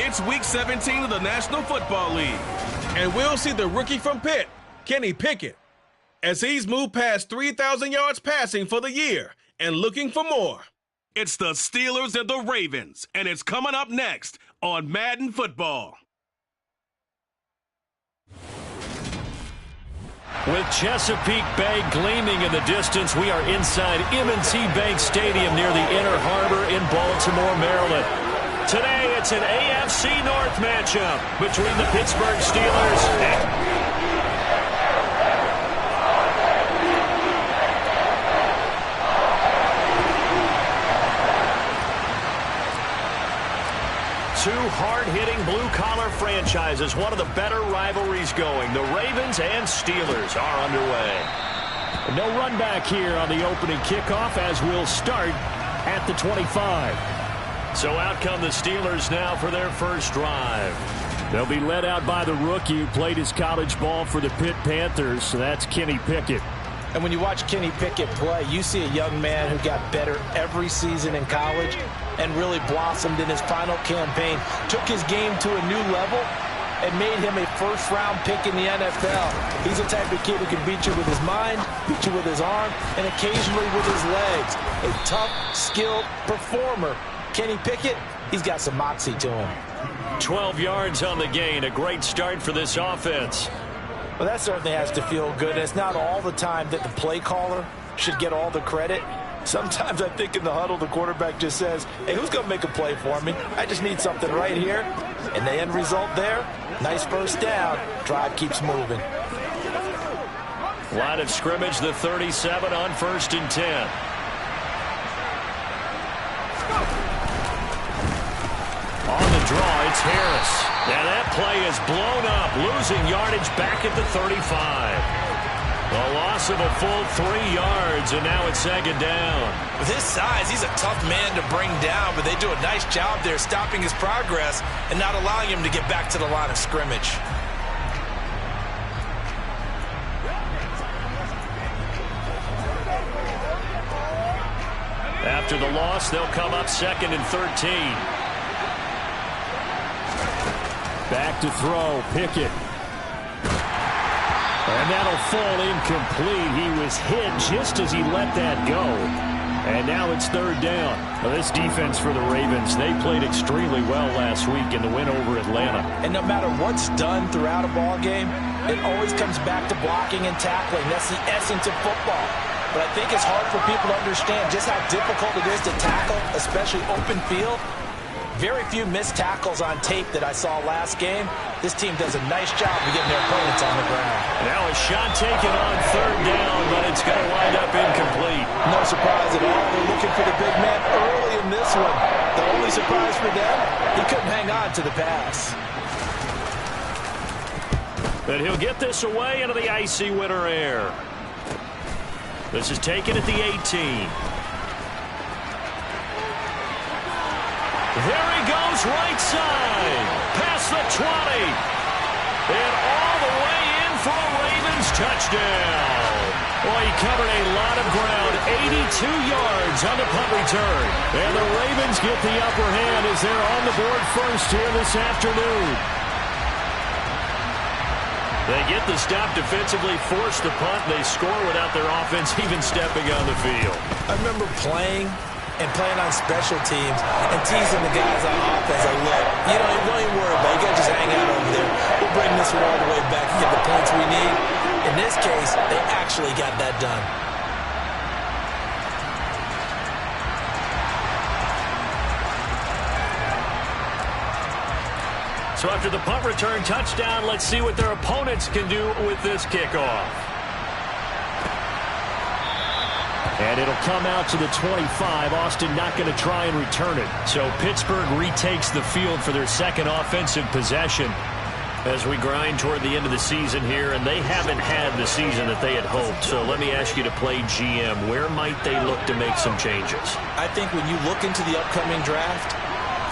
It's Week 17 of the National Football League. And we'll see the rookie from Pitt, Kenny Pickett, as he's moved past 3,000 yards passing for the year and looking for more. It's the Steelers and the Ravens, and it's coming up next on Madden Football. With Chesapeake Bay gleaming in the distance, we are inside M&T Bank Stadium near the Inner Harbor in Baltimore, Maryland. Today, it's an AFC North matchup between the Pittsburgh Steelers and... Two hard-hitting blue-collar franchises, one of the better rivalries going. The Ravens and Steelers are underway. No run back here on the opening kickoff as we'll start at the 25. So out come the Steelers now for their first drive. They'll be led out by the rookie who played his college ball for the Pitt Panthers, so that's Kenny Pickett. And when you watch Kenny Pickett play, you see a young man who got better every season in college and really blossomed in his final campaign, took his game to a new level, and made him a first-round pick in the NFL. He's the type of kid who can beat you with his mind, beat you with his arm, and occasionally with his legs. A tough, skilled performer. Kenny Pickett, he's got some moxie to him. 12 yards on the gain, a great start for this offense. Well, that certainly has to feel good. It's not all the time that the play caller should get all the credit. Sometimes I think in the huddle, the quarterback just says, hey, who's going to make a play for me? I just need something right here. And the end result there, nice first down. Drive keeps moving. Line of scrimmage, the 37 on 1st and 10. On the draw, it's Harris. And that play is blown up, losing yardage back at the 35. A loss of a full 3 yards, and now it's second down. With his size, he's a tough man to bring down, but they do a nice job there stopping his progress and not allowing him to get back to the line of scrimmage. After the loss, they'll come up 2nd and 13. Back to throw, Pickett. And that'll fall incomplete. He was hit just as he let that go. And now it's 3rd down. Well, this defense for the Ravens, they played extremely well last week in the win over Atlanta. And no matter what's done throughout a ball game, it always comes back to blocking and tackling. That's the essence of football. But I think it's hard for people to understand just how difficult it is to tackle, especially open field. Very few missed tackles on tape that I saw last game. This team does a nice job of getting their opponents on the ground. Now a shot taken on 3rd down, but it's going to wind up incomplete. No surprise at all. They're looking for the big man early in this one. The only surprise for them, he couldn't hang on to the pass. And he'll get this away into the icy winter air. This is taken at the 18. There he goes, right side, past the 20, and all the way in for a Ravens touchdown. Well, he covered a lot of ground, 82 yards on the punt return, and the Ravens get the upper hand as they're on the board first here this afternoon. They get the stop defensively, force the punt, and they score without their offense even stepping on the field. I remember playing on special teams and teasing the guys on offense. Like, look, don't even worry about it. You got to just hang out over there. We'll bring this one all the way back and get the points we need. In this case, they actually got that done. So after the punt return touchdown, let's see what their opponents can do with this kickoff. And it'll come out to the 25. Austin not going to try and return it. So Pittsburgh retakes the field for their second offensive possession as we grind toward the end of the season here, and they haven't had the season that they had hoped. So let me ask you to play GM. Where might they look to make some changes? I think when you look into the upcoming draft,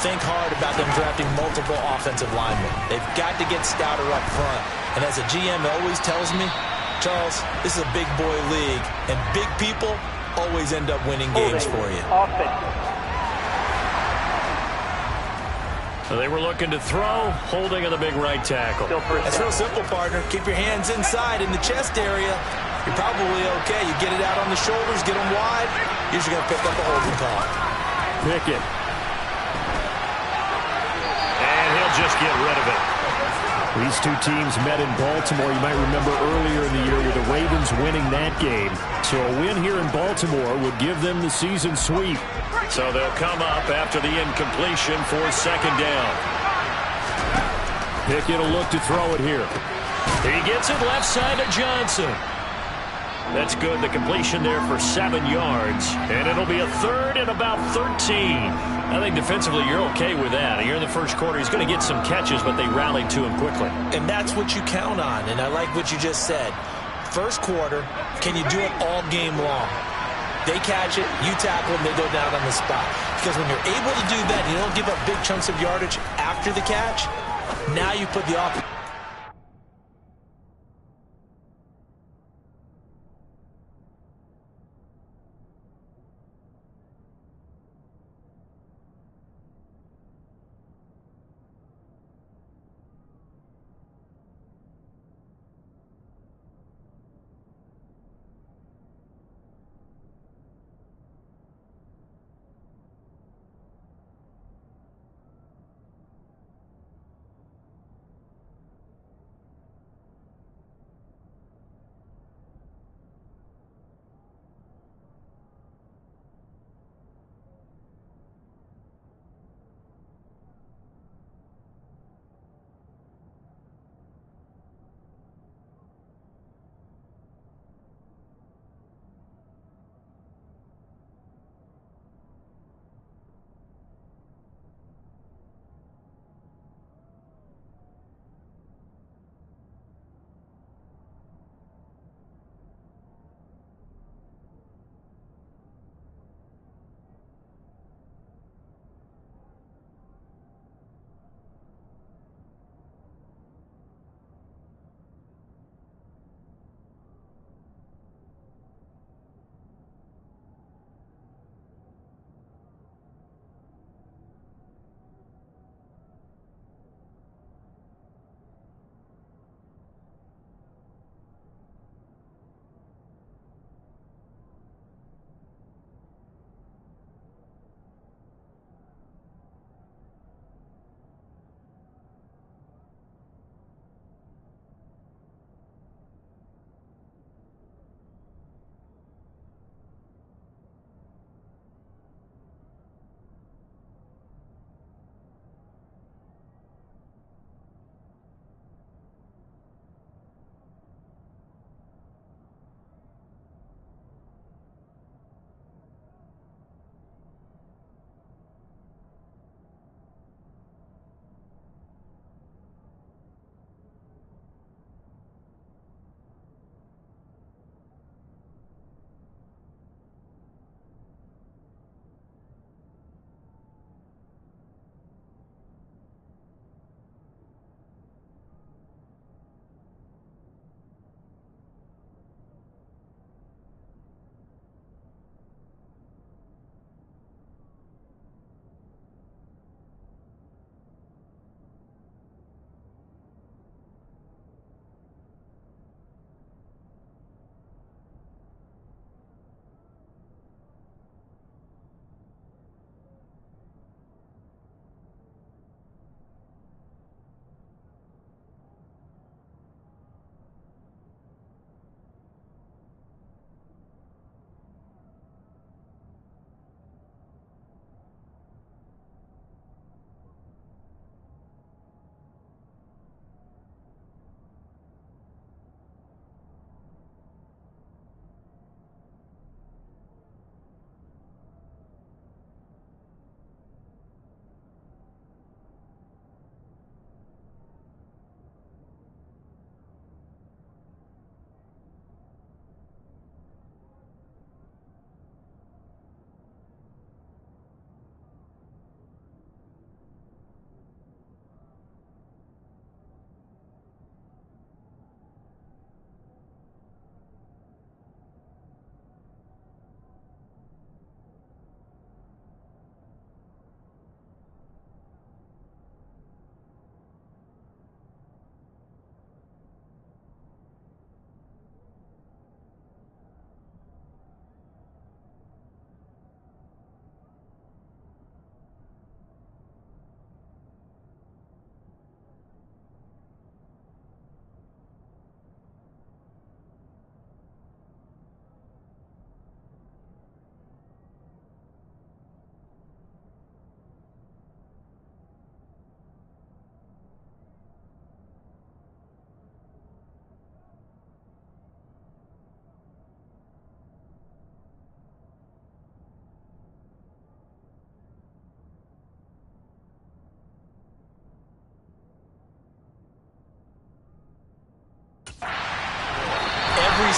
think hard about them drafting multiple offensive linemen. They've got to get stouter up front. And as a GM always tells me, Charles, this is a big boy league, and big people always end up winning games for you. They were looking to throw, holding on the big right tackle. That's real simple, partner. Keep your hands inside in the chest area. You're probably okay. You get it out on the shoulders, get them wide. Usually going to pick up a holding call. Pickett. And he'll just get rid of it. These two teams met in Baltimore. You might remember earlier in the year with the Ravens winning that game. So a win here in Baltimore would give them the season sweep. So they'll come up after the incompletion for second down. Pickett will look to throw it here. He gets it left side to Johnson. That's good. The completion there for 7 yards. And it'll be a third and about 13. I think defensively you're okay with that. Here in the first quarter, he's going to get some catches, but they rallied to him quickly. And that's what you count on. And I like what you just said. First quarter, can you do it all game long? They catch it, you tackle them, they go down on the spot. Because when you're able to do that, you don't give up big chunks of yardage after the catch. Now you put the offense.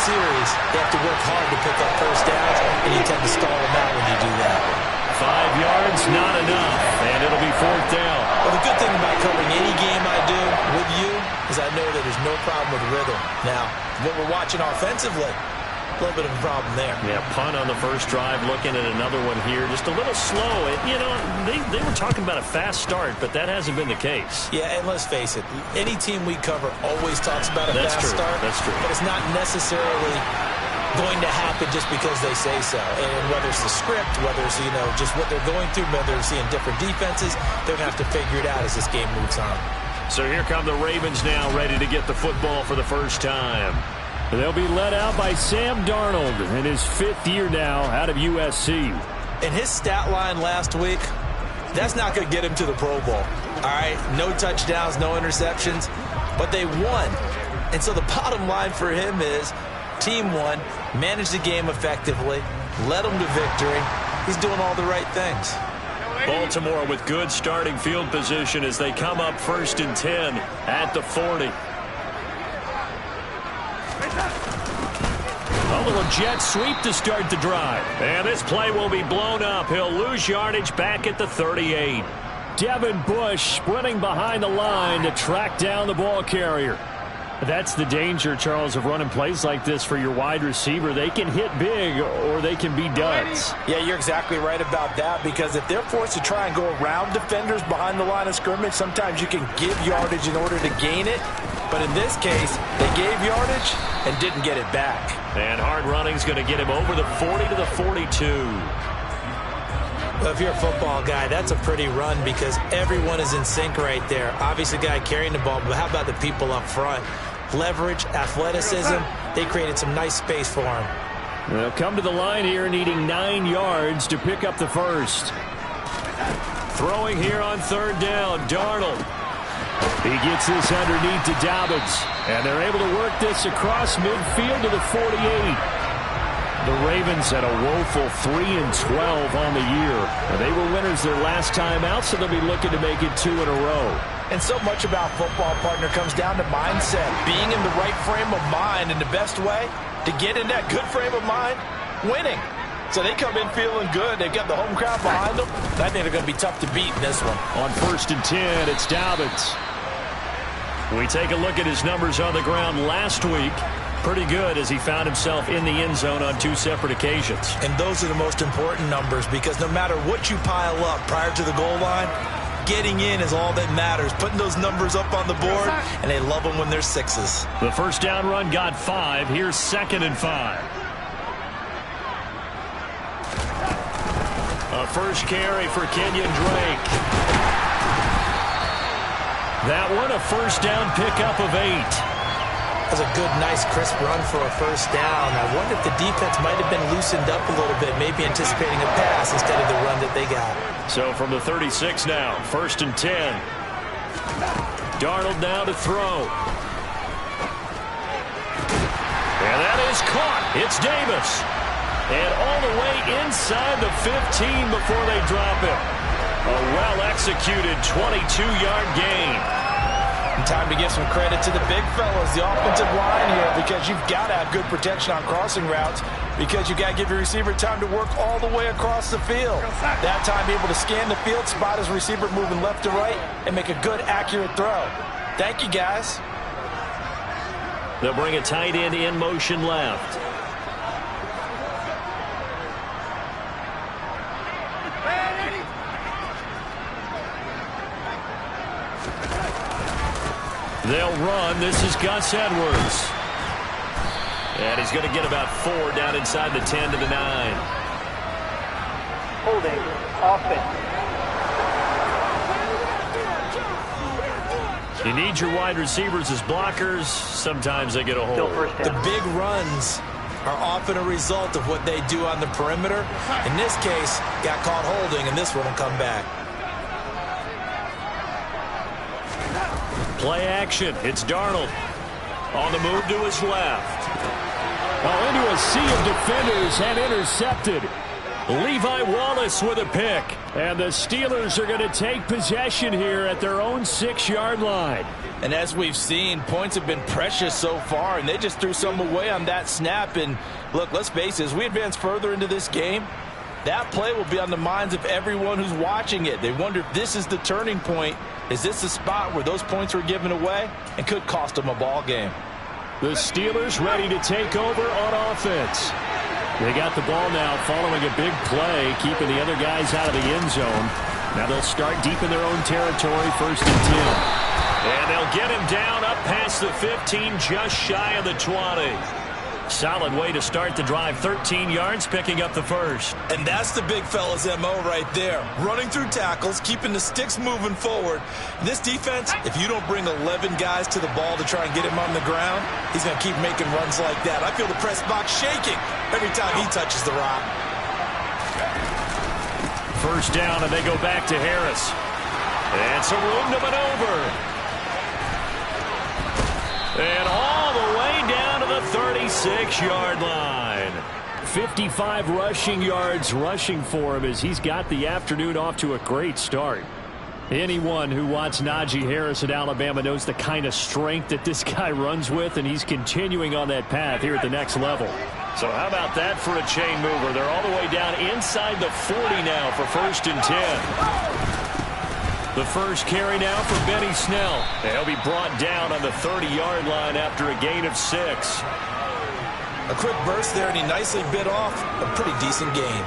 series, they have to work hard to pick up first downs, and you tend to stall them out when you do that. 5 yards, not enough, and it'll be 4th down. Well, the good thing about covering any game I do with you is I know that there's no problem with rhythm. Now, what we're watching offensively, a little bit of a problem there. Yeah, punt on the first drive, looking at another one here. Just a little slow. You know, they were talking about a fast start, but that hasn't been the case. Yeah, and let's face it, any team we cover always talks about a fast start. That's true. But it's not necessarily going to happen just because they say so. And whether it's the script, whether it's, you know, just what they're going through, whether they're seeing different defenses, they're going to have to figure it out as this game moves on. So here come the Ravens now, ready to get the football for the first time. They'll be led out by Sam Darnold in his 5th year now out of USC. And his stat line last week, that's not going to get him to the Pro Bowl. All right, no touchdowns, no interceptions, but they won. And so the bottom line for him is team won, managed the game effectively, led them to victory. He's doing all the right things. Baltimore with good starting field position as they come up 1st and 10 at the 40. A little jet sweep to start the drive. And this play will be blown up. He'll lose yardage back at the 38. Devin Bush sprinting behind the line to track down the ball carrier. That's the danger, Charles, of running plays like this for your wide receiver. They can hit big or they can be duds. Yeah, you're exactly right about that, because if they're forced to try and go around defenders behind the line of scrimmage, sometimes you can give yardage in order to gain it. But in this case, they gave yardage and didn't get it back. And hard running is going to get him over the 40 to the 42. Well, if you're a football guy, that's a pretty run because everyone is in sync right there. Obviously, the guy carrying the ball, but how about the people up front? Leverage, athleticism, they created some nice space for him. They'll come to the line here needing 9 yards to pick up the first. Throwing here on 3rd down, Darnold. He gets this underneath to Dobbins, and they're able to work this across midfield to the 48. The Ravens had a woeful 3-12 on the year. They were winners their last time out, so they'll be looking to make it 2 in a row. And so much about football, partner, comes down to mindset. Being in the right frame of mind, and the best way to get in that good frame of mind, winning. So they come in feeling good. They've got the home crowd behind them. I think they're going to be tough to beat in this one. On 1st and 10, it's Dobbins. We take a look at his numbers on the ground last week. Pretty good as he found himself in the end zone on 2 separate occasions. And those are the most important numbers because no matter what you pile up prior to the goal line, getting in is all that matters. Putting those numbers up on the board, and they love them when they're 6s. The first down run got 5. Here's 2nd and 5. A first carry for Kenyon Drake. That one, a first down pickup of 8. That was a good, nice, crisp run for a first down. I wonder if the defense might have been loosened up a little bit, maybe anticipating a pass instead of the run that they got. So from the 36 now, 1st and 10. Darnold now to throw. And that is caught. It's Davis. And all the way inside the 15 before they drop him. A well-executed 22-yard gain. And time to give some credit to the big fellas, the offensive line here, because you've got to have good protection on crossing routes because you got to give your receiver time to work all the way across the field. That time, be able to scan the field, spot his receiver moving left to right, and make a good, accurate throw. Thank you, guys. They'll bring a tight end in motion left. They'll run. This is Gus Edwards. And he's going to get about 4 down inside the 10 to the 9. Holding. Offense. You need your wide receivers as blockers. Sometimes they get a hold. The big runs are often a result of what they do on the perimeter. In this case, got caught holding, and this one will come back. Play action. It's Darnold. On the move to his left. Oh, into a sea of defenders and intercepted. Levi Wallace with a pick. And the Steelers are going to take possession here at their own 6-yard line. And as we've seen, points have been precious so far, and they just threw some away on that snap. And look, let's face it, as we advance further into this game, that play will be on the minds of everyone who's watching it. They wonder if this is the turning point. Is this the spot where those points were given away and could cost them a ball game? The Steelers ready to take over on offense. They got the ball now following a big play, keeping the other guys out of the end zone. Now they'll start deep in their own territory, 1st and 10. And they'll get him down up past the 15, just shy of the 20. Solid way to start the drive, 13 yards, picking up the first. And that's the big fella's MO right there. Running through tackles, keeping the sticks moving forward. This defense, if you don't bring 11 guys to the ball to try and get him on the ground, he's going to keep making runs like that. I feel the press box shaking every time he touches the rock. First down, and they go back to Harris. And some room to maneuver. And all the way down to the 36-yard line. 55 rushing yards rushing for him as he's got the afternoon off to a great start. Anyone who watched Najee Harris at Alabama knows the kind of strength that this guy runs with, and he's continuing on that path here at the next level. So how about that for a chain mover? They're all the way down inside the 40 now for 1st and 10. The first carry now for Benny Snell. He'll be brought down on the 30-yard line after a gain of 6. A quick burst there, and he nicely bit off a pretty decent gain.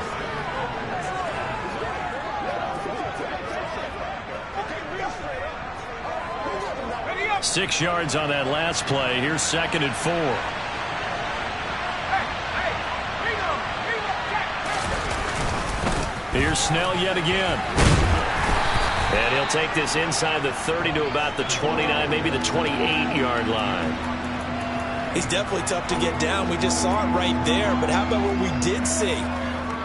Six yards on that last play. Here's 2nd and 4. Here's Snell yet again. And he'll take this inside the 30 to about the 29, maybe the 28-yard line. He's definitely tough to get down. We just saw it right there. But how about what we did see?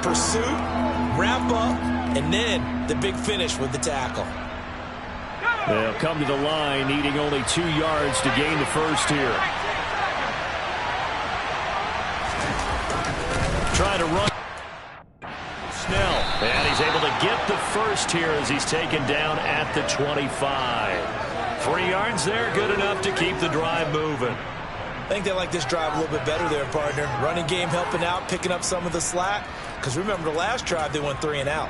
Pursuit, wrap up, and then the big finish with the tackle. They'll come to the line, needing only 2 yards to gain the first here. Trying to run. Snell, and he's able to get the first here as he's taken down at the 25. 3 yards there, good enough to keep the drive moving. I think they like this drive a little bit better there, partner. Running game helping out, picking up some of the slack. Because remember, the last drive, they went 3 and out.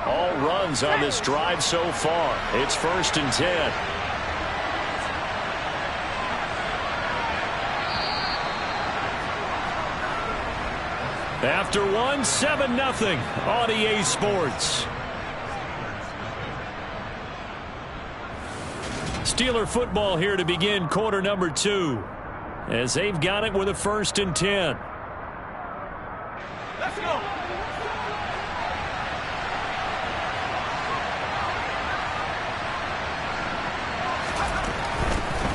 All runs on this drive so far. It's 1st and 10. After one, 7-0 on EA Sports. Steeler football here to begin quarter number 2. As they've got it with a 1st and 10. Let's go.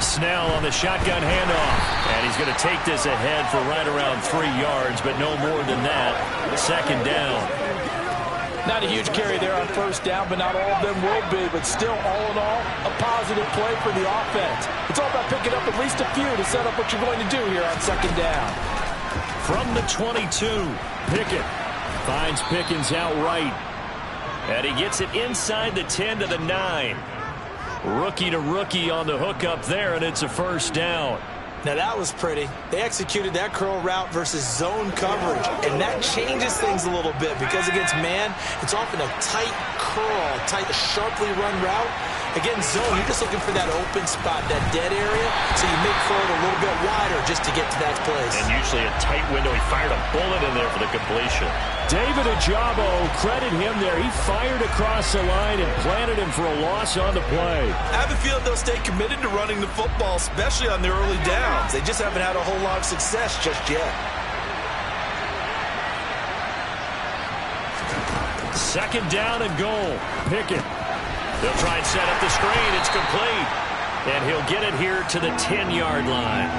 Snell on the shotgun handoff. And he's going to take this ahead for right around 3 yards, but no more than that. 2nd down. Not a huge carry there on 1st down, but not all of them will be. But still, all in all, a positive play for the offense. It's all about picking up at least a few to set up what you're going to do here on 2nd down. From the 22, Pickett finds Pickens outright. And he gets it inside the 10 to the 9. Rookie to rookie on the hook up there, and it's a 1st down. Now that was pretty. They executed that curl route versus zone coverage, and that changes things a little bit because against man, it's often a tight curl, tight, sharply run route. Against zone, you're just looking for that open spot, that dead area, so you make for it a little bit wider just to get to that place. And usually a tight window. He fired a bullet in there for the completion. David Ojabo, credit him there. He fired across the line and planted him for a loss on the play. I have a feeling they'll stay committed to running the football, especially on their early downs. They just haven't had a whole lot of success just yet. 2nd down and goal. Pickett. They'll try and set up the screen. It's complete. And he'll get it here to the 10-yard line.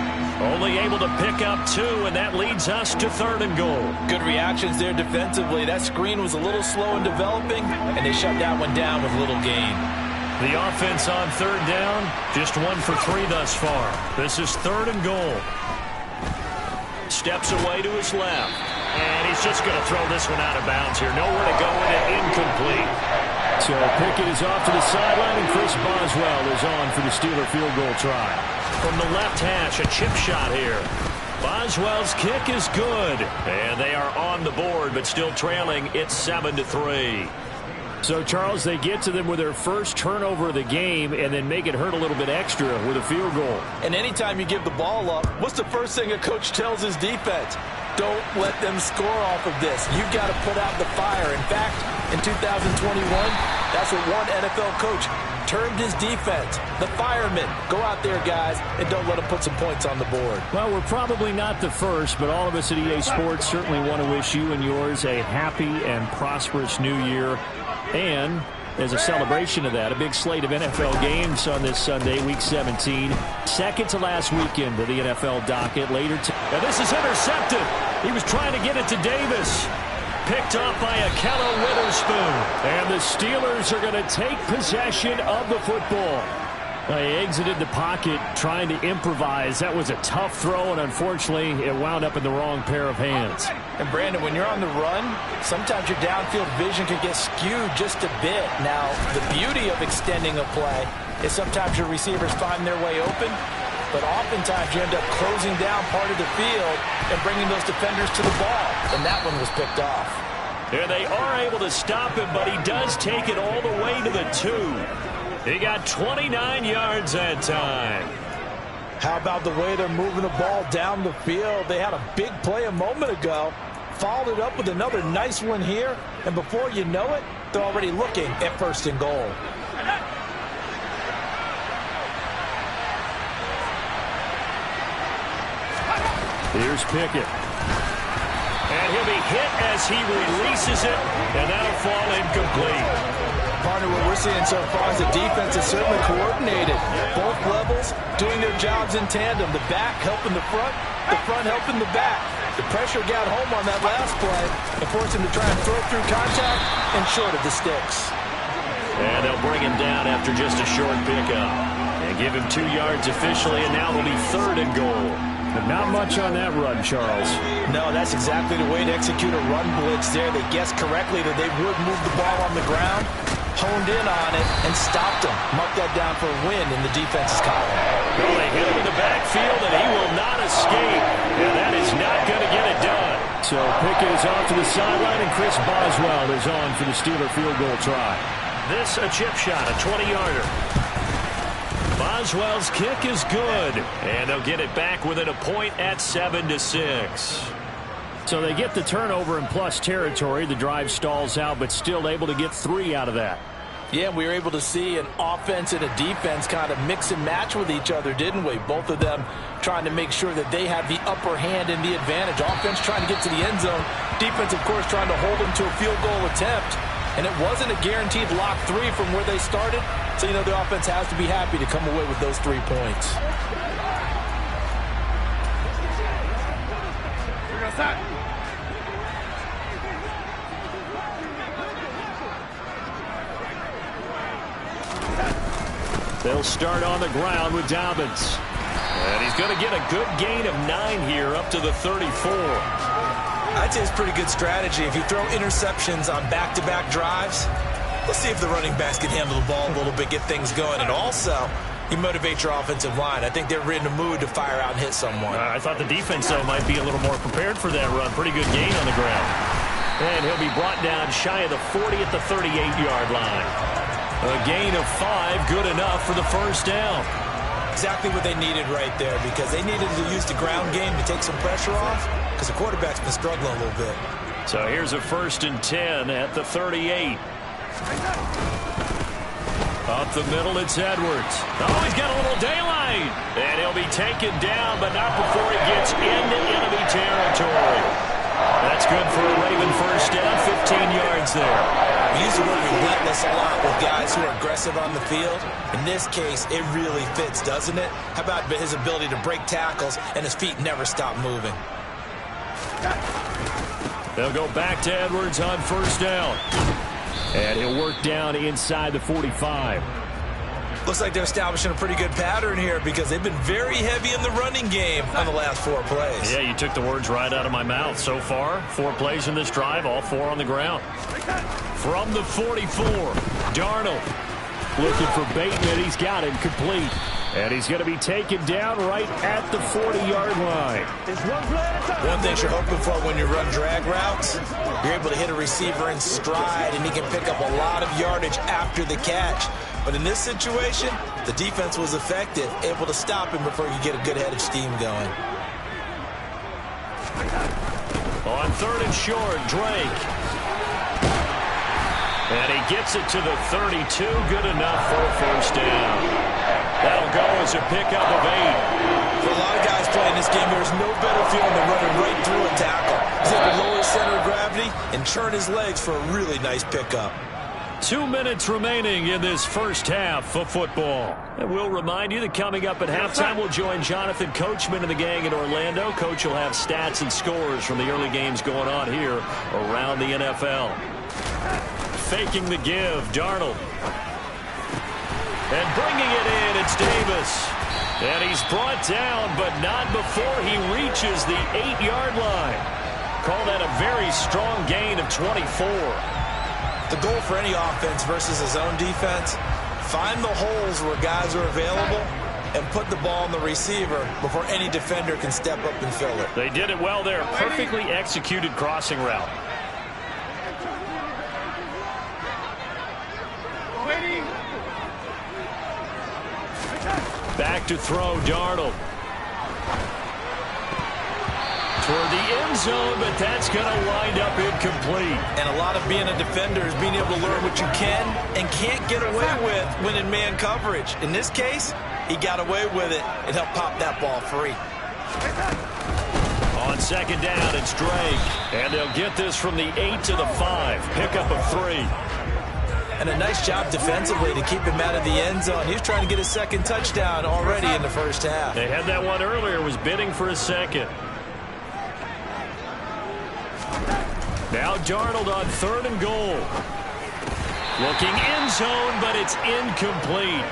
Only able to pick up 2, and that leads us to 3rd and goal. Good reactions there defensively. That screen was a little slow in developing, and they shut that one down with little gain. The offense on 3rd down, just 1 for 3 thus far. This is 3rd and goal. Steps away to his left. And he's just going to throw this one out of bounds here. Nowhere to go with it. Incomplete. So Pickett is off to the sideline, and Chris Boswell is on for the Steeler field goal try. From the left hash, a chip shot here. Boswell's kick is good. And they are on the board, but still trailing. It's 7-3. So, Charles, they get to them with their first turnover of the game and then make it hurt a little bit extra with a field goal. And anytime you give the ball up, what's the first thing a coach tells his defense? Don't let them score off of this. You've got to put out the fire. In fact, in 2021, that's what one NFL coach termed his defense, the firemen. Go out there, guys, and don't let them put some points on the board. Well, we're probably not the first, but all of us at EA Sports certainly want to wish you and yours a happy and prosperous new year. And as a celebration of that, a big slate of NFL games on this Sunday, Week 17. Second to last weekend of the NFL docket. Later, and this is intercepted. He was trying to get it to Davis. Picked off by Akello Witherspoon. And the Steelers are going to take possession of the football. They exited the pocket trying to improvise. That was a tough throw, and unfortunately, it wound up in the wrong pair of hands. And, Brandon, when you're on the run, sometimes your downfield vision can get skewed just a bit. Now, the beauty of extending a play is sometimes your receivers find their way open, but oftentimes you end up closing down part of the field and bringing those defenders to the ball. And that one was picked off. And they are able to stop him, but he does take it all the way to the 2. He got 29 yards that time. How about the way they're moving the ball down the field? They had a big play a moment ago, followed it up with another nice one here, and before you know it, they're already looking at 1st and goal. Here's Pickett. And he'll be hit as he releases it, and that'll fall incomplete. Partner, what we're seeing so far is the defense is certainly coordinated. Both levels doing their jobs in tandem. The back helping the front helping the back. The pressure got home on that last play and forced him to try and throw through contact and short of the sticks. And they'll bring him down after just a short pickup. And give him 2 yards officially, and now it'll be 3rd and goal. But not much on that run, Charles. No, that's exactly the way to execute a run blitz there. They guessed correctly that they would move the ball on the ground, honed in on it, and stopped him. Mark that down for a win in the defense's column. Well, they hit him in the backfield, and he will not escape. And that is not going to get it done. So Pickett is off to the sideline, and Chris Boswell is on for the Steeler field goal try. This a chip shot, a 20-yarder. Boswell's kick is good, and they'll get it back within a point at 7-6. So they get the turnover in plus territory. The drive stalls out, but still able to get 3 out of that. Yeah, we were able to see an offense and a defense kind of mix and match with each other, didn't we? Both of them trying to make sure that they have the upper hand and the advantage. Offense trying to get to the end zone. Defense, of course, trying to hold them to a field goal attempt. And it wasn't a guaranteed lock 3 from where they started. So, you know, the offense has to be happy to come away with those 3 points. They'll start on the ground with Dobbins. And he's going to get a good gain of 9 here up to the 34. I'd say it's pretty good strategy. If you throw interceptions on back-to-back drives, let's see if the running backs can handle the ball a little bit, get things going. And also, you motivate your offensive line. I think they're in a mood to fire out and hit someone. I thought the defense, though, might be a little more prepared for that run. Pretty good gain on the ground. And he'll be brought down shy of the 40 at the 38-yard line. A gain of 5, good enough for the first down. Exactly what they needed right there, because they needed to use the ground game to take some pressure off, because the quarterback's been struggling a little bit. So here's a 1st and 10 at the 38. Up the middle, it's Edwards. Oh, he's got a little daylight. And he'll be taken down, but not before he gets into enemy territory. That's good for a Raven first down, 15 yards there. We use the word relentless a lot with guys who are aggressive on the field. In this case, it really fits, doesn't it? How about his ability to break tackles and his feet never stop moving? They'll go back to Edwards on first down. And he'll work down inside the 45. Looks like they're establishing a pretty good pattern here because they've been very heavy in the running game on the last 4 plays. Yeah, you took the words right out of my mouth. So far, 4 plays in this drive, all 4 on the ground. From the 44, Darnold looking for Bateman. He's got him complete. And he's going to be taken down right at the 40-yard line. One thing you're hoping for when you run drag routes, you're able to hit a receiver in stride, and he can pick up a lot of yardage after the catch. But in this situation, the defense was effective, able to stop him before he could get a good head of steam going. On 3rd and short, Drake. And he gets it to the 32. Good enough for a first down. That'll go as a pickup of 8. For a lot of guys playing this game, there's no better feeling than running right through a tackle. He's able to lower his center of gravity and churn his legs for a really nice pickup. 2 minutes remaining in this first half of football. And we'll remind you that coming up at halftime, we'll join Jonathan Coachman and the gang in Orlando. Coach will have stats and scores from the early games going on here around the NFL. Faking the give, Darnold. And bringing it in, it's Davis. And he's brought down, but not before he reaches the 8-yard line. Call that a very strong gain of 24. The goal for any offense versus his own defense, find the holes where guys are available and put the ball on the receiver before any defender can step up and fill it. They did it well there. Perfectly executed crossing route. Back to throw, Darnold. Toward the end zone, but that's going to wind up incomplete. And a lot of being a defender is being able to learn what you can and can't get away with when in man coverage. In this case, he got away with it and helped pop that ball free. On 2nd down, it's Drake. And they'll get this from the 8 to the 5. Pickup of 3. And a nice job defensively to keep him out of the end zone. He was trying to get his 2nd touchdown already in the first half. They had that one earlier, was bidding for a 2nd. Now Darnold on 3rd and goal. Looking end zone, but it's incomplete.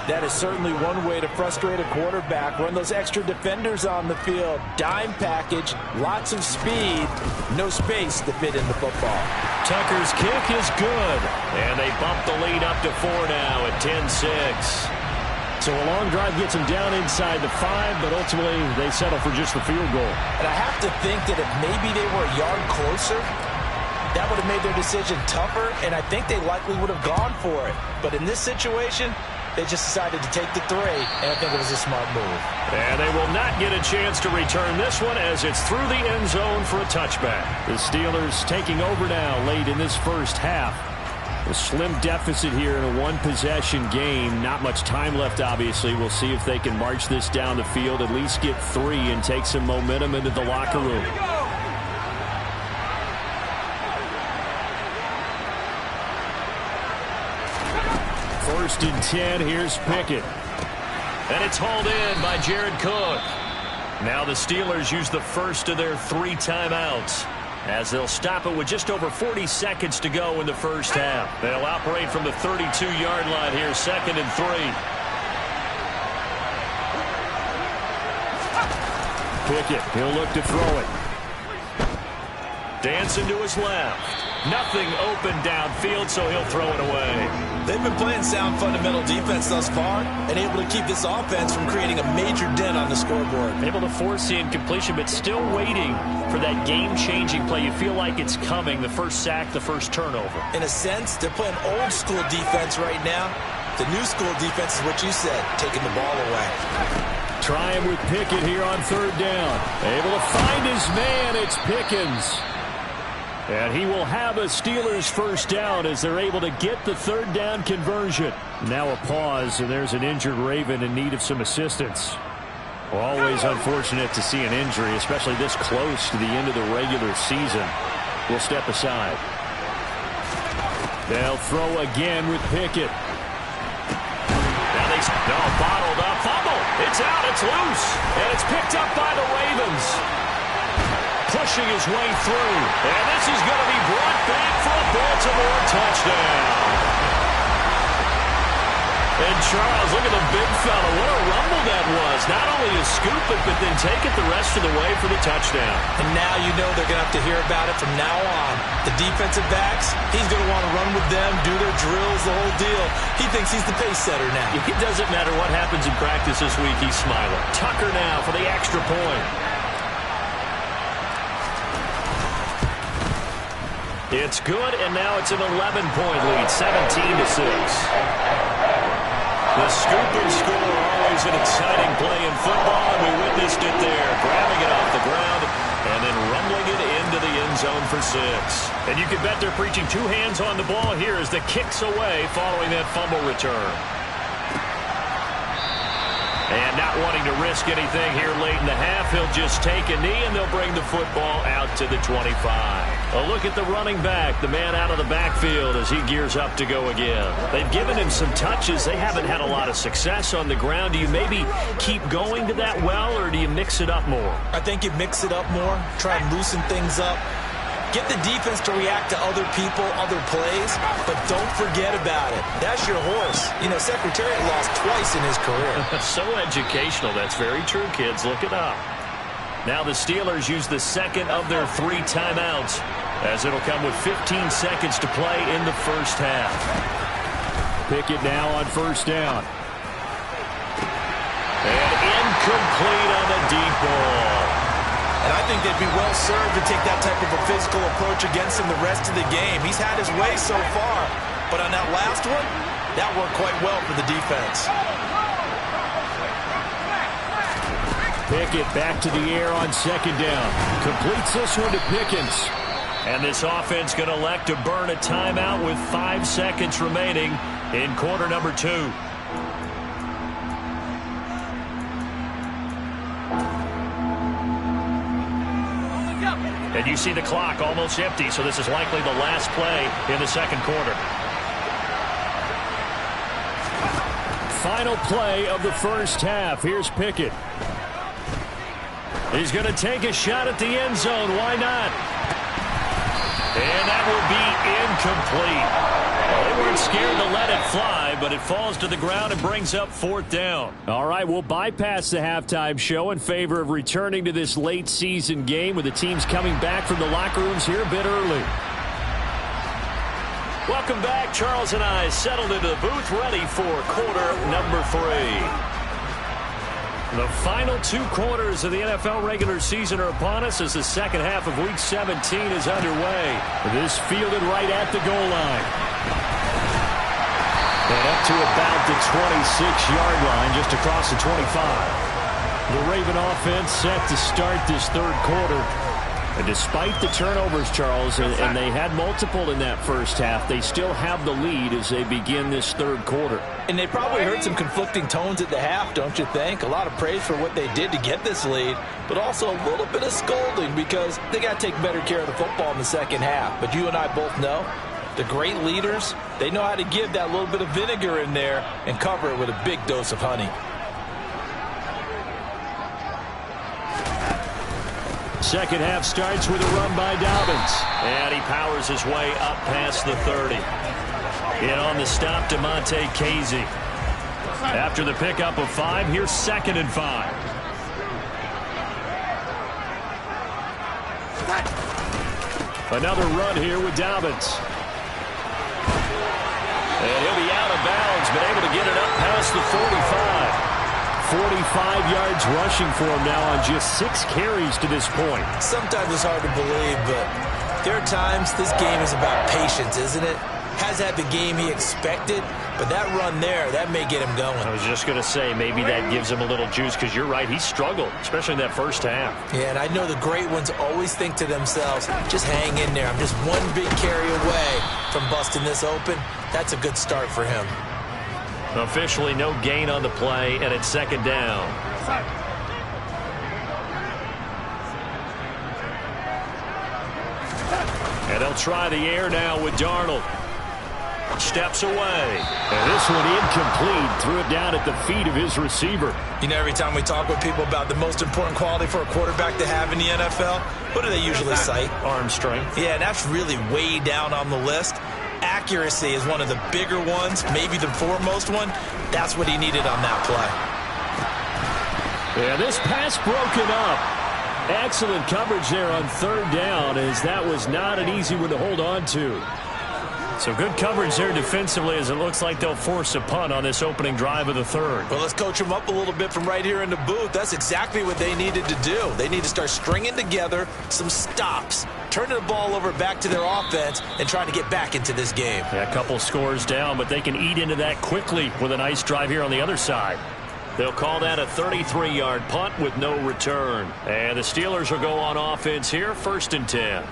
That is certainly one way to frustrate a quarterback. Run those extra defenders on the field. Dime package, lots of speed, no space to fit in the football. Tucker's kick is good. And they bump the lead up to 4 now at 10-6. So a long drive gets them down inside the 5, but ultimately they settle for just the field goal. And I have to think that if maybe they were a yard closer, that would have made their decision tougher, and I think they likely would have gone for it. But in this situation, they just decided to take the 3, and I think it was a smart move. And they will not get a chance to return this one as it's through the end zone for a touchback. The Steelers taking over now late in this first half. A slim deficit here in a one-possession game. Not much time left, obviously. We'll see if they can march this down the field, at least get 3 and take some momentum into the locker room. First and 10, here's Pickett. And it's hauled in by Jared Cook. Now the Steelers use the first of their 3 timeouts, as they'll stop it with just over 40 seconds to go in the first half. They'll operate from the 32-yard line here, 2nd and 3. Pickett, he'll look to throw it. Dancing to his left. Nothing open downfield, so he'll throw it away. They've been playing sound fundamental defense thus far and able to keep this offense from creating a major dent on the scoreboard. Able to force the incompletion, but still waiting for that game-changing play. You feel like it's coming, the first sack, the first turnover. In a sense, they're playing old-school defense right now. The new-school defense is what you said, taking the ball away. Trying with Pickett here on 3rd down. Able to find his man, it's Pickens. And he will have a Steelers first down as they're able to get the 3rd down conversion. Now a pause, and there's an injured Raven in need of some assistance. Always unfortunate to see an injury, especially this close to the end of the regular season. We'll step aside. They'll throw again with Pickett. Now they bottled up. Fumble. It's out. It's loose. And it's picked up by the Ravens. Pushing his way through. And this is going to be brought back for a Baltimore touchdown. Charles, look at the big fella. What a rumble that was. Not only to scoop it, but then take it the rest of the way for the touchdown. And now you know they're going to have to hear about it from now on. The defensive backs, he's going to want to run with them, do their drills, the whole deal. He thinks he's the pace setter now. It doesn't matter what happens in practice this week, he's smiling. Tucker now for the extra point. It's good, and now it's an 11-point lead, 17-6. The scoop and score, always an exciting play in football, and we witnessed it there, grabbing it off the ground and then rumbling it into the end zone for 6. And you can bet they're preaching two hands on the ball here as the kick's away following that fumble return. And not wanting to risk anything here late in the half, he'll just take a knee, and they'll bring the football out to the 25. A look at the running back, the man out of the backfield as he gears up to go again. They've given him some touches. They haven't had a lot of success on the ground. Do you maybe keep going to that well, or do you mix it up more? I think you mix it up more, try and loosen things up. Get the defense to react to other people, other plays, but don't forget about it. That's your horse. You know, Secretariat lost twice in his career. So educational. That's very true, kids. Look it up. Now the Steelers use the second of their 3 timeouts, as it'll come with 15 seconds to play in the first half. Pickett now on first down. And incomplete on the deep ball. And I think they'd be well served to take that type of a physical approach against him the rest of the game. He's had his way so far, but on that last one, that worked quite well for the defense. Pickett back to the air on second down. Completes this one to Pickens. And this offense going to elect to burn a timeout with 5 seconds remaining in quarter number 2. And you see the clock almost empty, so this is likely the last play in the second quarter. Final play of the first half. Here's Pickett. He's going to take a shot at the end zone. Why not? And that will be incomplete. Well, they weren't scared to let it fly, but it falls to the ground and brings up 4th down. All right, we'll bypass the halftime show in favor of returning to this late season game with the teams coming back from the locker rooms here a bit early. Welcome back. Charles and I settled into the booth ready for quarter number 3. The final 2 quarters of the NFL regular season are upon us as the second half of Week 17 is underway. This fielded right at the goal line. And up to about the 26-yard line, just across the 25. The Raven offense set to start this third quarter. And despite the turnovers, Charles, and they had multiple in that first half, they still have the lead as they begin this third quarter. And they probably heard some conflicting tones at the half, don't you think? A lot of praise for what they did to get this lead, but also a little bit of scolding because they got to take better care of the football in the second half. But you and I both know the great leaders, they know how to give that little bit of vinegar in there and cover it with a big dose of honey. Second half starts with a run by Dobbins. And he powers his way up past the 30. In on the stop, DeMonte Casey. After the pickup of 5, here's 2nd and 5. Another run here with Dobbins. And he'll be out of bounds, but able to get it up past the 45. 45 yards rushing for him now on just 6 carries to this point. Sometimes it's hard to believe, but there are times this game is about patience, isn't it? Has had the game he expected, but that run there, that may get him going. I was just going to say, maybe that gives him a little juice, because you're right, he struggled, especially in that first half. Yeah, and I know the great ones always think to themselves, just hang in there. I'm just one big carry away from busting this open. That's a good start for him. Officially no gain on the play, and it's 2nd down. And they'll try the air now with Darnold. Steps away. And this one incomplete. Threw it down at the feet of his receiver. You know, every time we talk with people about the most important quality for a quarterback to have in the NFL, what do they usually cite? Arm strength. Yeah, and that's really way down on the list. accuracy is one of the bigger ones, maybe the foremost one. That's what he needed on that play. Yeah, this pass broken up. Excellent coverage there on third down, as that was not an easy one to hold on to. So good coverage there defensively, as it looks like they'll force a punt on this opening drive of the third. Well, let's coach them up a little bit from right here in the booth. That's exactly what they needed to do. They need to start stringing together some stops, turning the ball over back to their offense, and trying to get back into this game. Yeah, a couple scores down, but they can eat into that quickly with a nice drive here on the other side. They'll call that a 33-yard punt with no return. And the Steelers will go on offense here, 1st and 10.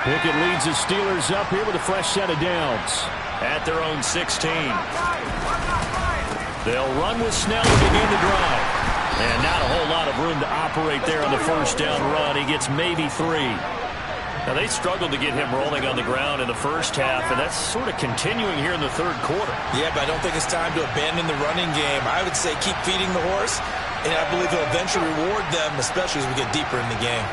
Pickett leads the Steelers up here with a fresh set of downs at their own 16. They'll run with Snell to begin the drive. And not a whole lot of room to operate there on the first down run. He gets maybe 3. Now, they struggled to get him rolling on the ground in the first half, and that's sort of continuing here in the third quarter. Yeah, but I don't think it's time to abandon the running game. I would say keep feeding the horse, and I believe he'll eventually reward them, especially as we get deeper in the game.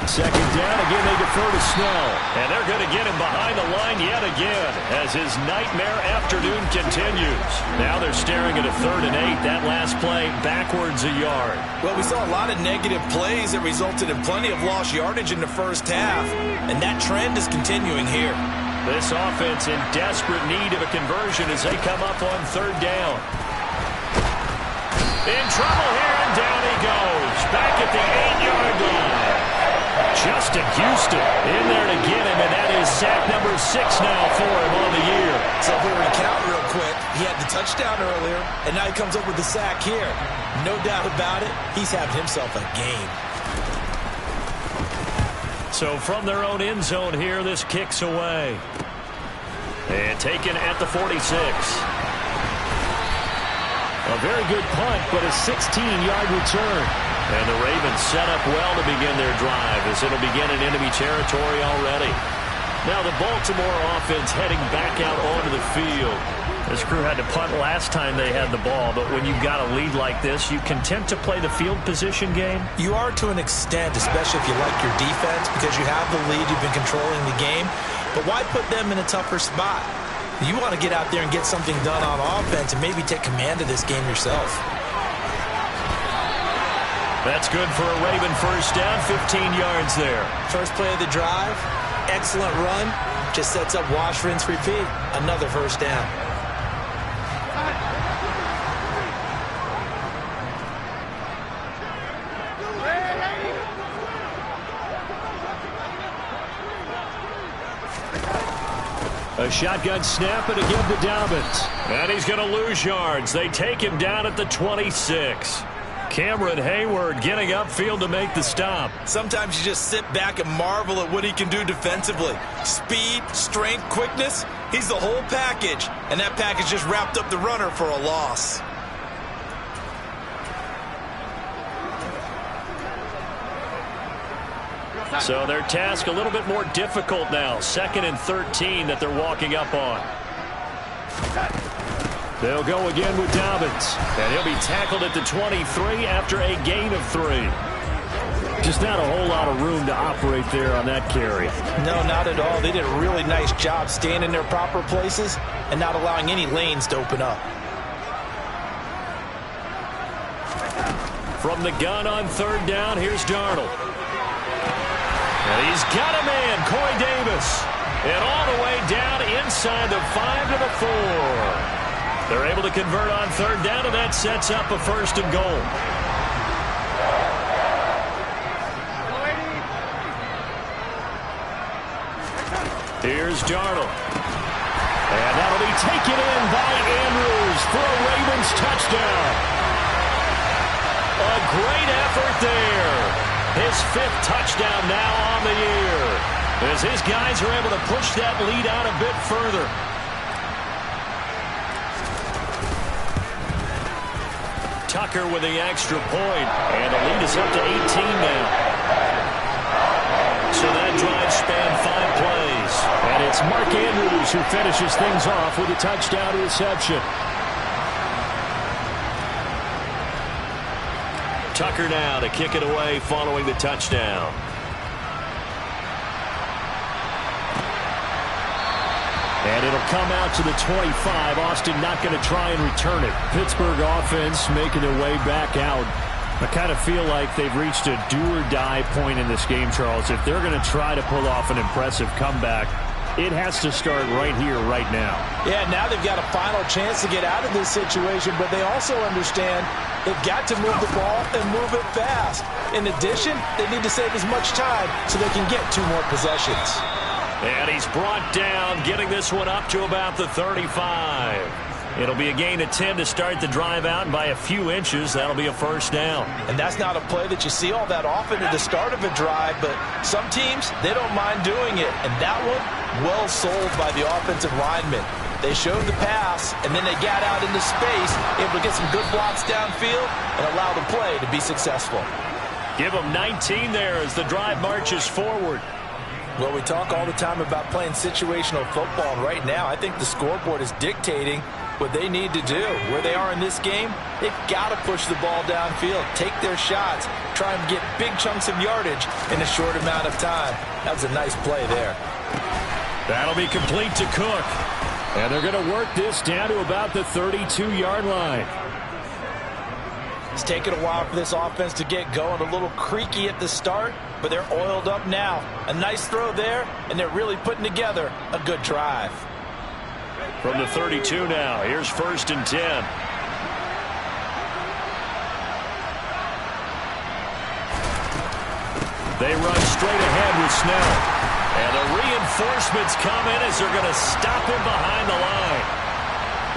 Second down, again they defer to Snell. And they're going to get him behind the line yet again as his nightmare afternoon continues. Now they're staring at a 3rd and 8. That last play backwards a yard. Well, we saw a lot of negative plays that resulted in plenty of lost yardage in the first half, and that trend is continuing here. This offense in desperate need of a conversion as they come up on 3rd down. In trouble here, and down he goes. Back at the 8-yard line. Justin Houston in there to get him, and that is sack number 6 now for him on the year. So if we recount real quick, he had the touchdown earlier, and now he comes up with the sack here. No doubt about it, he's having himself a game. So from their own end zone here, this kicks away. And taken at the 46. A very good punt, but a 16-yard return. And the Ravens set up well to begin their drive as it'll begin in enemy territory already. Now the Baltimore offense heading back out onto the field. This crew had to punt last time they had the ball, but when you've got a lead like this, you content to play the field position game? You are to an extent, especially if you like your defense, because you have the lead, you've been controlling the game. But why put them in a tougher spot? You want to get out there and get something done on offense and maybe take command of this game yourself. That's good for a Raven first down, 15 yards there. First play of the drive, excellent run, just sets up wash, rinse, repeat. Another first down. A shotgun snap and again to Dobbins. And he's going to lose yards. They take him down at the 26. Cameron Hayward getting upfield to make the stop. Sometimes you just sit back and marvel at what he can do defensively. Speed, strength, quickness, he's the whole package. And that package just wrapped up the runner for a loss. So their task a little bit more difficult now. 2nd and 13 that they're walking up on. They'll go again with Dobbins. And he'll be tackled at the 23 after a gain of 3. Just not a whole lot of room to operate there on that carry. No, not at all. They did a really nice job staying in their proper places and not allowing any lanes to open up. From the gun on 3rd down, here's Darnold. And he's got a man, Corey Davis. And all the way down inside the 5 to the 4. They're able to convert on 3rd down, and that sets up a 1st and goal. Here's Darnold. And that'll be taken in by Andrews for a Ravens touchdown. A great effort there. His 5th touchdown now on the year, as his guys are able to push that lead out a bit further. Tucker with the extra point, and the lead is up to 18 now. So that drive spanned 5 plays, and it's Mark Andrews who finishes things off with a touchdown reception. Tucker now to kick it away following the touchdown. And it'll come out to the 25. Austin not going to try and return it. Pittsburgh offense making their way back out. I kind of feel like they've reached a do-or-die point in this game, Charles. If they're going to try to pull off an impressive comeback, it has to start right here, right now. Yeah, now they've got a final chance to get out of this situation, but they also understand they've got to move the ball and move it fast. In addition, they need to save as much time so they can get 2 more possessions. And he's brought down, getting this one up to about the 35. It'll be a gain of 10 to start the drive out, and by a few inches, that'll be a first down. And that's not a play that you see all that often at the start of a drive, but some teams, they don't mind doing it. And that one, well sold by the offensive lineman. They showed the pass, and then they got out into space, able to get some good blocks downfield and allow the play to be successful. Give them 19 there as the drive marches forward. Well, we talk all the time about playing situational football, and right now I think the scoreboard is dictating what they need to do. Where they are in this game, they've got to push the ball downfield, take their shots, try and get big chunks of yardage in a short amount of time. That was a nice play there. That'll be complete to Cook. And they're going to work this down to about the 32-yard line. It's taken a while for this offense to get going. A little creaky at the start, but they're oiled up now. A nice throw there, and they're really putting together a good drive. From the 32 now, here's 1st and 10. They run straight ahead with Snell. And the reinforcements come in as they're going to stop him behind the line.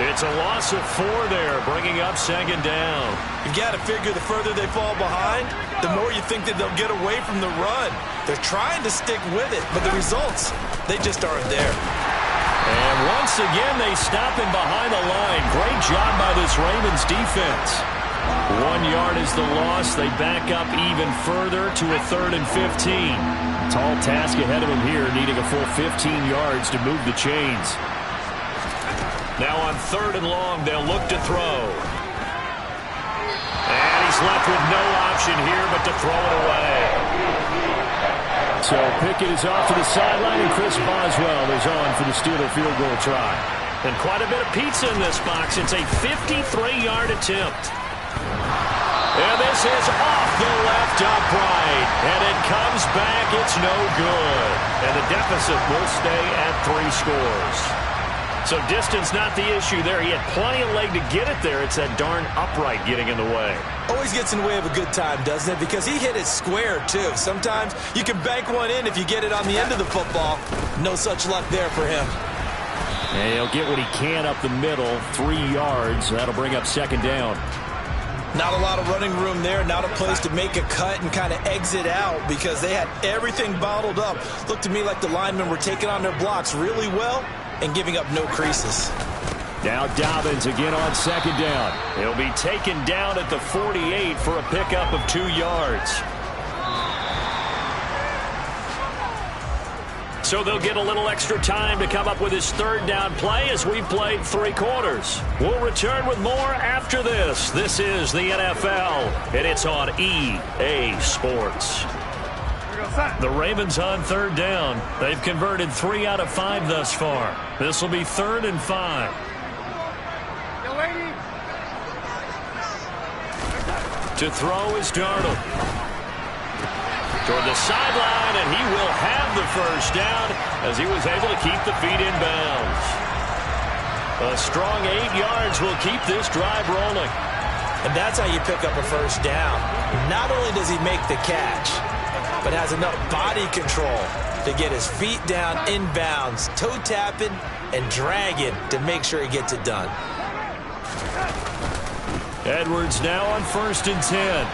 It's a loss of 4 there, bringing up 2nd down. You've got to figure the further they fall behind, the more you think that they'll get away from the run. They're trying to stick with it, but the results, they just aren't there. And once again, they stop him behind the line. Great job by this Ravens defense. 1 yard is the loss. They back up even further to a 3rd and 15. Tall task ahead of him here, needing a full 15 yards to move the chains. Now on 3rd and long, they'll look to throw. And he's left with no option here but to throw it away. So Pickett is off to the sideline, and Chris Boswell is on for the Steeler field goal try. And quite a bit of pizza in this box. It's a 53-yard attempt. And this is off the left upright. And it comes back. It's no good. And the deficit will stay at 3 scores. So distance not the issue there. He had plenty of leg to get it there. It's that darn upright getting in the way. Always gets in the way of a good time, doesn't it? Because he hit it square, too. Sometimes you can bank one in if you get it on the end of the football. No such luck there for him. And he'll get what he can up the middle, 3 yards. That'll bring up 2nd down. Not a lot of running room there, not a place to make a cut and kind of exit out because they had everything bottled up. Looked to me like the linemen were taking on their blocks really well and giving up no creases. Now Dobbins again on 2nd down. He'll be taken down at the 48 for a pickup of 2 yards. So they'll get a little extra time to come up with his 3rd down play as we've played 3 quarters. We'll return with more after this. This is the NFL, and it's on EA Sports. The Ravens on 3rd down. They've converted 3 out of 5 thus far. This will be 3rd and 5. To throw is Darnold. Toward the sideline, and he will have the 1st down as he was able to keep the feet in bounds. A strong 8 yards will keep this drive rolling. And that's how you pick up a 1st down. Not only does he make the catch, but has enough body control to get his feet down in bounds, toe tapping and dragging to make sure he gets it done. Edwards now on 1st and 10.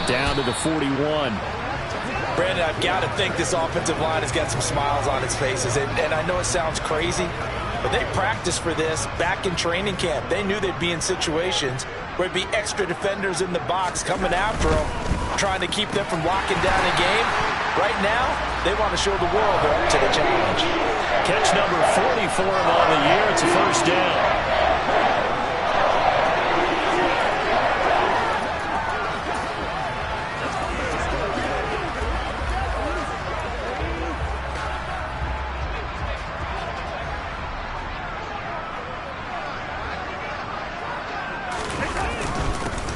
Down to the 41. Brandon, I've got to think this offensive line has got some smiles on its faces. And I know it sounds crazy, but they practiced for this back in training camp. They knew they'd be in situations where it'd be extra defenders in the box coming after them, trying to keep them from locking down a game. Right now, they want to show the world they're up to the challenge. Catch number 44 on the year. It's a 1st down.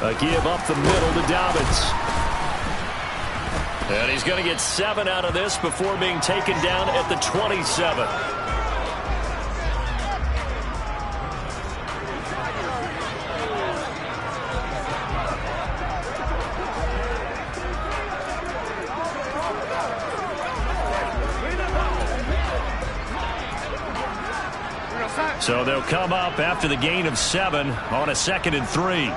A give up the middle to Dobbins. And he's going to get 7 out of this before being taken down at the 27. So they'll come up after the gain of 7 on a 2nd and 3.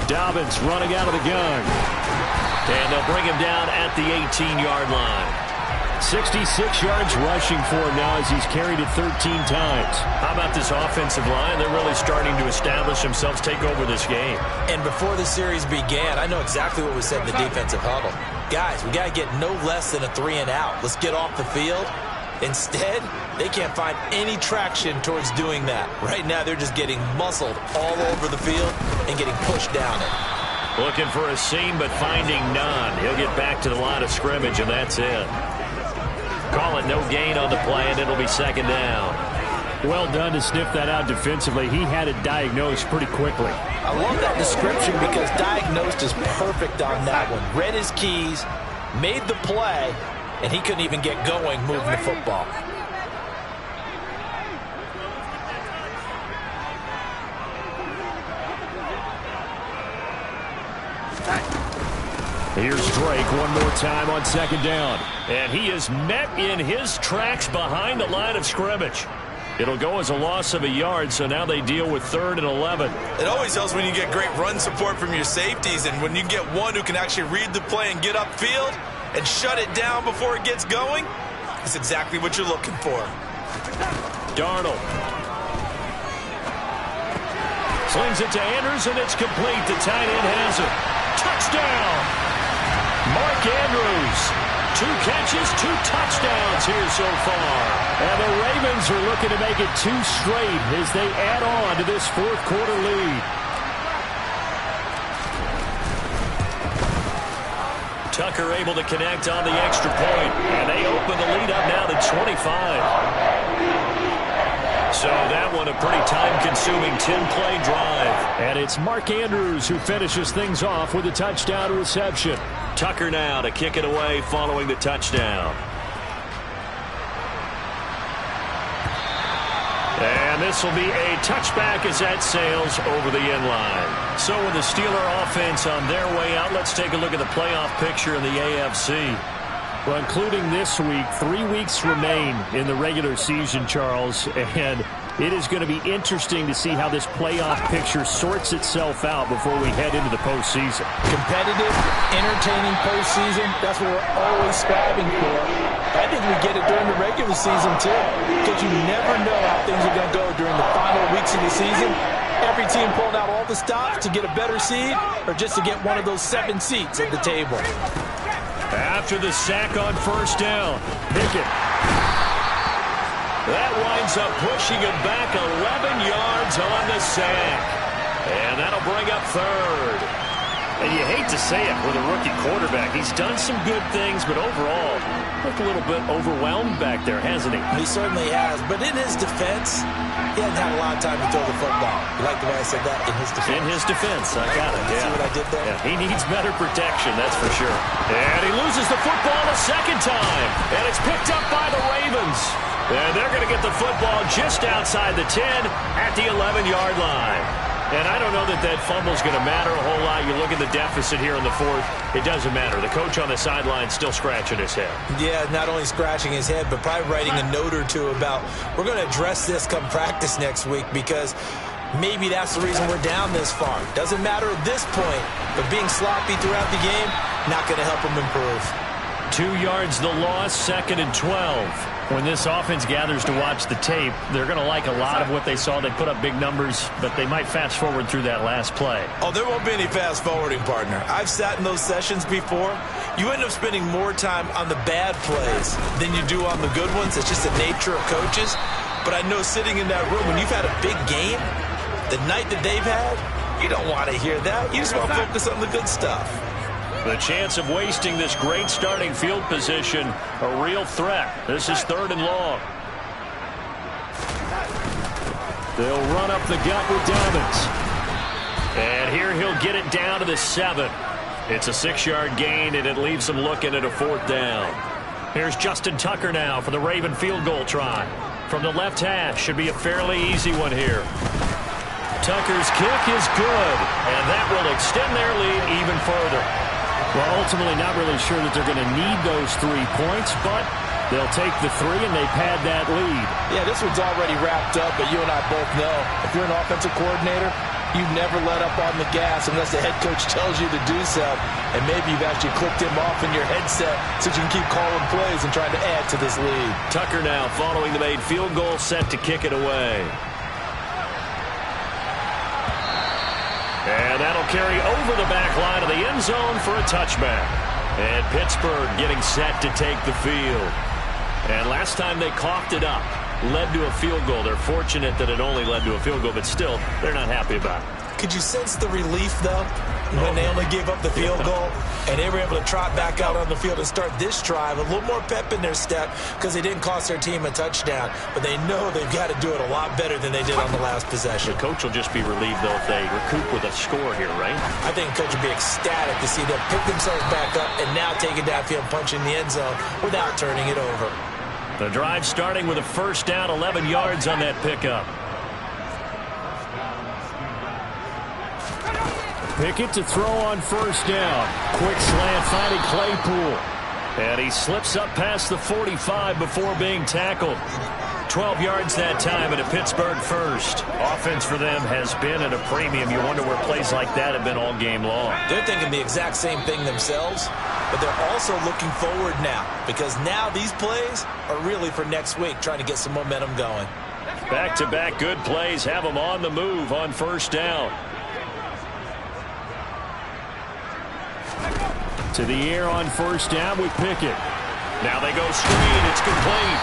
Dobbins running out of the gun. And they'll bring him down at the 18-yard line. 66 yards rushing for him now as he's carried it 13 times. How about this offensive line? They're really starting to establish themselves, take over this game. And before the series began, I know exactly what was said in the defensive huddle. Guys, we got to get no less than a 3-and-out. Let's get off the field. Instead, they can't find any traction towards doing that. Right now, they're just getting muscled all over the field and getting pushed down it. Looking for a seam, but finding none. He'll get back to the line of scrimmage, and that's it. Call it no gain on the play, and it'll be 2nd down. Well done to sniff that out defensively. He had it diagnosed pretty quickly. I love that description because diagnosed is perfect on that one. Read his keys, made the play, and he couldn't even get going moving the football. Here's Drake one more time on 2nd down. And he is met in his tracks behind the line of scrimmage. It'll go as a loss of a yard, so now they deal with 3rd and 11. It always helps when you get great run support from your safeties, and when you get one who can actually read the play and get upfield and shut it down before it gets going, that's exactly what you're looking for. Darnold. Slings it to Andrews, and it's complete. The tight end has it. Touchdown! Mark Andrews, 2 catches, 2 touchdowns here so far. And the Ravens are looking to make it 2 straight as they add on to this 4th quarter lead. Tucker able to connect on the extra point, and they open the lead up now to 25. So that one a pretty time-consuming 10-play drive. And it's Mark Andrews who finishes things off with a touchdown reception. Tucker now to kick it away following the touchdown. And this will be a touchback as that sails over the end line. So with the Steeler offense on their way out, let's take a look at the playoff picture in the AFC. Well, including this week, 3 weeks remain in the regular season, Charles, and it is going to be interesting to see how this playoff picture sorts itself out before we head into the postseason. Competitive, entertaining postseason, that's what we're always striving for. I think we get it during the regular season, too, because you never know how things are going to go during the final weeks of the season. Every team pulling out all the stops to get a better seed or just to get one of those 7 seats at the table. After the sack on 1st down, Pickett. That winds up pushing him back 11 yards on the sack. And that'll bring up 3rd. And you hate to say it with a rookie quarterback. He's done some good things, but overall, looked a little bit overwhelmed back there, hasn't he? He certainly has. But in his defense, he hasn't had a lot of time to throw the football. You like the way I said that? In his defense. In his defense, I got it. Yeah. See what I did there? Yeah, he needs better protection, that's for sure. And he loses the football a 2nd time. And it's picked up by the Ravens. And they're going to get the football just outside the 10 at the 11-yard line. And I don't know that that fumble's going to matter a whole lot. You look at the deficit here in the 4th. It doesn't matter. The coach on the sideline still scratching his head. Yeah, not only scratching his head, but probably writing a note or two about we're going to address this come practice next week because maybe that's the reason we're down this far. Doesn't matter at this point, but being sloppy throughout the game, not going to help him improve. 2 yards the loss, 2nd and 12. When this offense gathers to watch the tape, they're going to like a lot of what they saw. They put up big numbers, but they might fast forward through that last play. Oh, there won't be any fast forwarding, partner. I've sat in those sessions before. You end up spending more time on the bad plays than you do on the good ones. It's just the nature of coaches. But I know sitting in that room, when you've had a big game, the night that they've had, you don't want to hear that. You just want to focus on the good stuff. The chance of wasting this great starting field position, a real threat. This is 3rd and long. They'll run up the gut with Dobbins. And here he'll get it down to the 7. It's a 6-yard gain, and it leaves them looking at a 4th down. Here's Justin Tucker now for the Raven field goal try. From the left hash, should be a fairly easy one here. Tucker's kick is good, and that will extend their lead even further. Well, ultimately not really sure that they're going to need those 3 points, but they'll take the 3 and they pad that lead. Yeah, this one's already wrapped up, but you and I both know if you're an offensive coordinator, you never let up on the gas unless the head coach tells you to do so. And maybe you've actually clicked him off in your headset so you can keep calling plays and trying to add to this lead. Tucker now following the made field goal, set to kick it away. And that'll carry over the back line of the end zone for a touchback. And Pittsburgh getting set to take the field. And last time they coughed it up, led to a field goal. They're fortunate that it only led to a field goal, but still, they're not happy about it. Could you sense the relief, though, when they only gave up the field goal and they were able to trot back out on the field and start this drive? A little more pep in their step because they didn't cost their team a touchdown, but they know they've got to do it a lot better than they did on the last possession. The coach will just be relieved, though, if they recoup with a score here, right? I think the coach will be ecstatic to see them pick themselves back up and now take it downfield, punching the end zone without turning it over. The drive starting with a 1st down, 11 yards on that pickup. Pickett to throw on 1st down. Quick slant finding Claypool. And he slips up past the 45 before being tackled. 12 yards that time and a Pittsburgh 1st. Offense for them has been at a premium. You wonder where plays like that have been all game long. They're thinking the exact same thing themselves, but they're also looking forward now because now these plays are really for next week, trying to get some momentum going. Back-to-back good plays have them on the move on 1st down. To the air on 1st down with Pickett. Now they go screen. It's complete.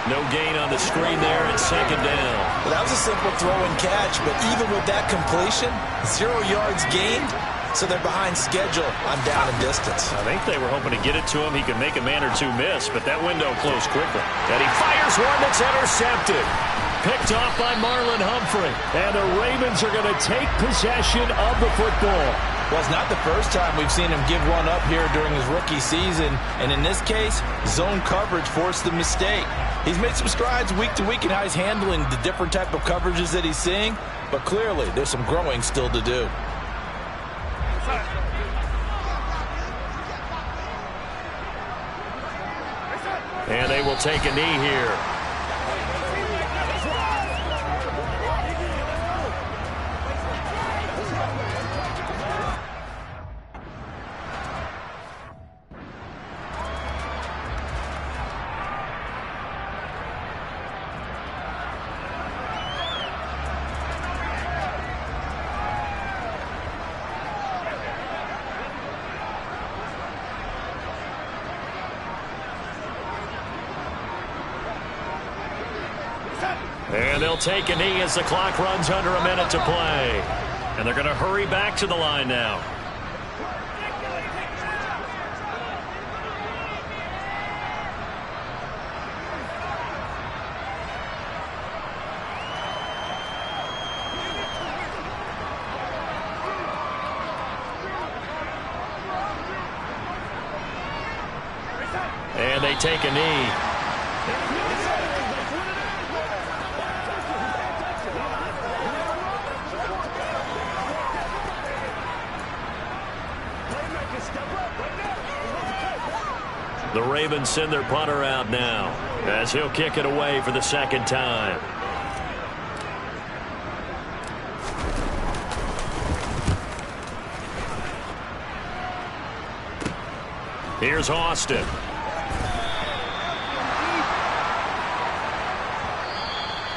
No gain on the screen there at 2nd down. Well, that was a simple throw and catch, but even with that completion, 0 yards gained, so they're behind schedule on down and distance. I think they were hoping to get it to him. He could make a man or 2 miss, but that window closed quickly. And he fires one that's intercepted. Picked off by Marlon Humphrey. And the Ravens are going to take possession of the football. Well, it's not the first time we've seen him give one up here during his rookie season. And in this case, zone coverage forced the mistake. He's made some strides week to week in how he's handling the different type of coverages that he's seeing. But clearly, there's some growing still to do. And they will take a knee here. And they'll take a knee as the clock runs under a minute to play. And they're going to hurry back to the line now. And they take a knee. The Ravens send their punter out now as he'll kick it away for the 2nd time. Here's Austin.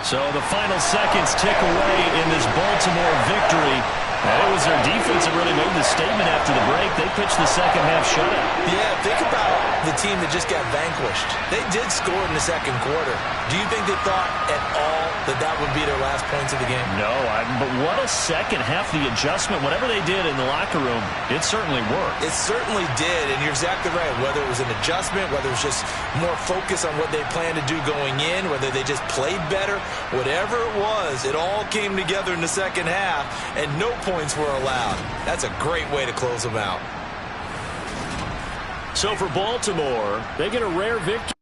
So the final seconds tick away in this Baltimore victory. And it was their defense that really made the statement after the break. They pitched the second half shutout. Yeah, think about the team that just got vanquished. They did score in the second quarter. Do you think they thought at all that that would be their last points of the game? No, but what a second half, the adjustment, whatever they did in the locker room, it certainly worked. It certainly did, and you're exactly right. Whether it was an adjustment, whether it was just more focus on what they planned to do going in, whether they just played better, whatever it was, it all came together in the second half, and no points were allowed. That's a great way to close them out. So for Baltimore, they get a rare victory.